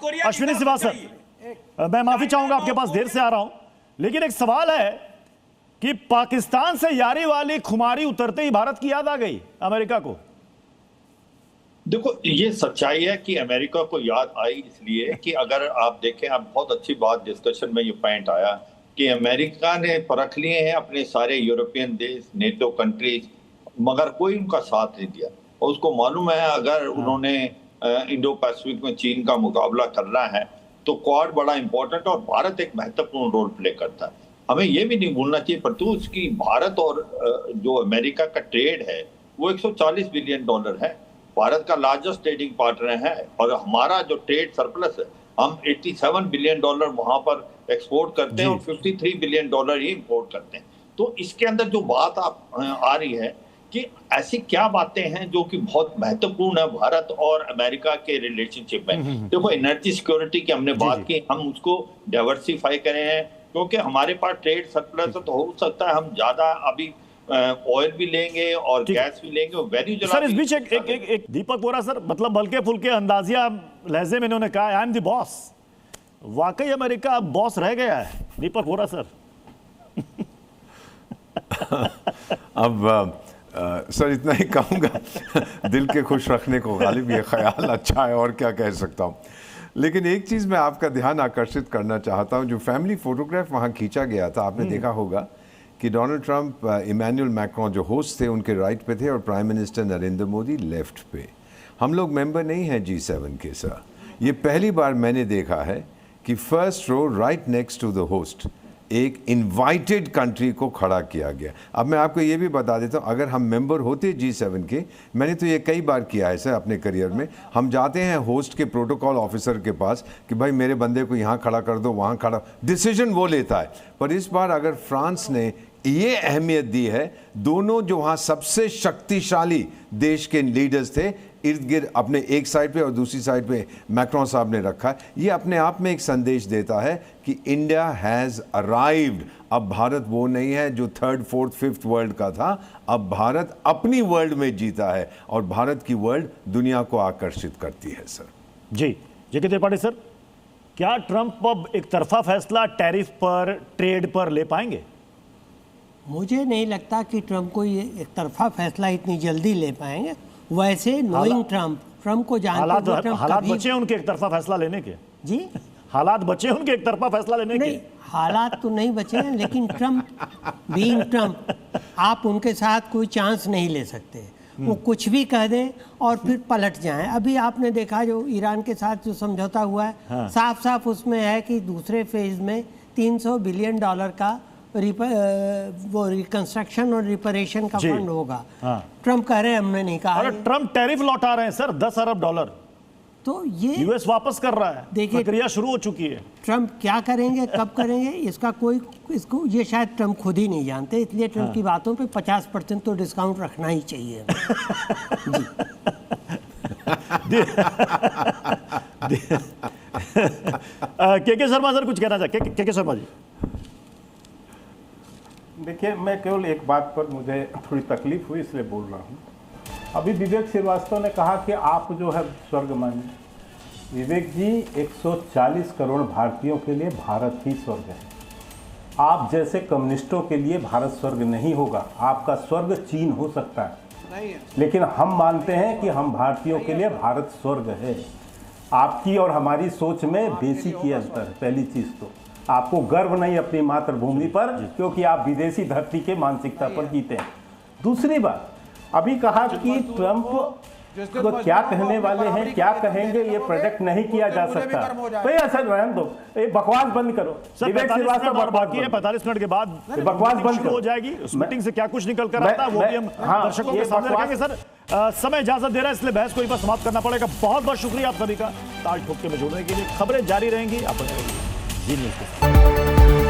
अश्विनी श्रीवास्तव, मैं माफी चाहूंगा, आपके पास देर से आ रहा हूं, लेकिन एक सवाल है कि पाकिस्तान से यारी वाली खुमारी उतरते ही भारत की याद आ गई अमेरिका को। देखो, ये सच्चाई है कि अमेरिका को याद आई इसलिए कि अगर आप देखें, आप बहुत अच्छी बात डिस्कशन में ये पॉइंट आया कि अमेरिका ने परख लिए हैं अपने सारे यूरोपियन देश, नेटो कंट्रीज, मगर कोई उनका साथ नहीं दिया। और उसको मालूम है अगर उन्होंने इंडो पैसिफिक में चीन का मुकाबला करना है तो क्वाड बड़ा इंपॉर्टेंट और भारत एक महत्वपूर्ण रोल प्ले करता है। हमें ये भी नहीं भूलना चाहिए प्रत्युष की भारत और जो अमेरिका का ट्रेड है वो 140 बिलियन डॉलर है। भारत का लार्जेस्ट ट्रेडिंग पार्टनर है और हमारा जो ट्रेड सरप्लस है, हम 87 बिलियन डॉलर वहां पर एक्सपोर्ट करते हैं और 53 बिलियन डॉलर ही इंपोर्ट करते हैं। तो इसके अंदर जो बात आ रही है कि ऐसी क्या बातें हैं जो कि बहुत महत्वपूर्ण है भारत और अमेरिका के रिलेशनशिप में। देखो, एनर्जी सिक्योरिटी की हमने बात की, हम उसको डाइवर्सिफाई करें हैं क्योंकि हमारे पास ट्रेड सरप्लस तो हो सकता है हम ज्यादा अभी ऑयल भी लेंगे और गैस भी लेंगे और वैल्यू सर, इस बीच एक दीपक बोरा सर, मतलब हल्के फुल्के अंदाजिया लहजे में इन्होंने कहा आई एम द बॉस। वाकई अमेरिका अब बॉस रह गया है दीपक बोरा सर? अब सर इतना ही कहूँगा, दिल के खुश रखने को गालिब ये ख्याल अच्छा है और क्या कह सकता हूँ। लेकिन एक चीज़ मैं आपका ध्यान आकर्षित करना चाहता हूँ, जो फैमिली फोटोग्राफ वहाँ खींचा गया था, आपने देखा होगा कि डोनाल्ड ट्रंप, इमैनुअल मैक्रोन जो होस्ट थे उनके राइट पे थे और prime minister Narendra Modi left पे। हम लोग मेंबर नहीं हैं G7 के सर। ये पहली बार मैंने देखा है कि first row right next to the host एक इनवाइटेड कंट्री को खड़ा किया गया। अब मैं आपको ये भी बता देता हूँ, अगर हम मेंबर होते G7 के, मैंने तो ये कई बार किया है सर अपने करियर में, हम जाते हैं होस्ट के प्रोटोकॉल ऑफिसर के पास कि भाई मेरे बंदे को यहाँ खड़ा कर दो, वहाँ खड़ा, डिसीजन वो लेता है। पर इस बार अगर फ्रांस ने ये अहमियत दी है, दोनों जो वहाँ सबसे शक्तिशाली देश के लीडर्स थे इर्द गिर्द अपने एक साइड पे और दूसरी साइड पे मैक्रोन साहब ने रखा है, ये अपने आप में एक संदेश देता है कि इंडिया हैज़ अराइव्ड। अब भारत वो नहीं है जो थर्ड, फोर्थ, फिफ्थ वर्ल्ड का था, अब भारत अपनी वर्ल्ड में जीता है और भारत की वर्ल्ड दुनिया को आकर्षित करती है सर। जी जेके त्रिपाठी सर, क्या ट्रंप अब एक तरफा फैसला टैरिफ पर, ट्रेड पर ले पाएंगे? मुझे नहीं लगता कि ट्रंप को ये एक तरफा फैसला इतनी जल्दी ले पाएंगे। वैसे नोइंग ट्रंप को जानते हैं, हालात बचे उनके एक तरफा फैसला लेने के। जी, हालात बचे उनके एक तरफा फैसला लेने के? हालात तो नहीं बचे हैं, लेकिन ट्रंप बीइंग ट्रंप, आप उनके साथ कोई चांस नहीं ले सकते। वो कुछ भी कह दें और फिर पलट जाएं। अभी आपने देखा जो ईरान के साथ जो समझौता हुआ है, हाँ। साफ साफ उसमें है कि दूसरे फेज में 300 बिलियन डॉलर का वो रिकंस्ट्रक्शन और रिपेरेशन का फंड होगा। हाँ। ट्रंप कह रहे हैं, हमने नहीं कहा। ट्रंप टैरिफ लौटा रहे हैं सर, 10 अरब डॉलर। तो ये यूएस वापस कर रहा है, देखिए प्रक्रिया शुरू हो चुकी है। ट्रंप क्या करेंगे, कब करेंगे, इसका कोई इसको ये शायद ट्रंप खुद ही नहीं जानते, इसलिए ट्रंप हाँ। की बातों पे 50% तो डिस्काउंट रखना ही चाहिए। के शर्मा सर कुछ कहना चाहते? के शर्मा जी, देखिए, मैं केवल एक बात पर मुझे थोड़ी तकलीफ हुई इसलिए बोल रहा हूँ। अभी विवेक श्रीवास्तव ने कहा कि आप जो है स्वर्ग माने। विवेक जी, 140 करोड़ भारतीयों के लिए भारत ही स्वर्ग है। आप जैसे कम्युनिस्टों के लिए भारत स्वर्ग नहीं होगा। आपका स्वर्ग चीन हो सकता है, लेकिन हम मानते हैं कि हम भारतीयों के लिए भारत स्वर्ग है। आपकी और हमारी सोच में बेसिक ही अंतर है। पहली चीज़ तो आपको गर्व नहीं अपनी मातृभूमि पर, क्योंकि आप विदेशी धरती के मानसिकता पर जीते हैं। दूसरी बात, अभी कहा कि ट्रंप तो क्या कहने वाले हैं, क्या कहेंगे, ये प्रोडक्ट नहीं किया जा सकता। तो ये असर रहने दो, ये बकवास बंद करो। विवेक श्रीवास्तव बाकी है, 45 मिनट के बाद बकवास बंद हो जाएगी। उस मीटिंग से क्या कुछ निकल कर आता है वो भी हम दर्शकों के सामने रखेंगे। सर, समय इजाजत दे रहा है, इसलिए बहस को एक बार समाप्त करना पड़ेगा। बहुत बहुत शुक्रिया आप सभी का ताज ठोक के में जुड़ने के लिए। खबरें जारी रहेंगी, आप जी न्यूज़ के साथ।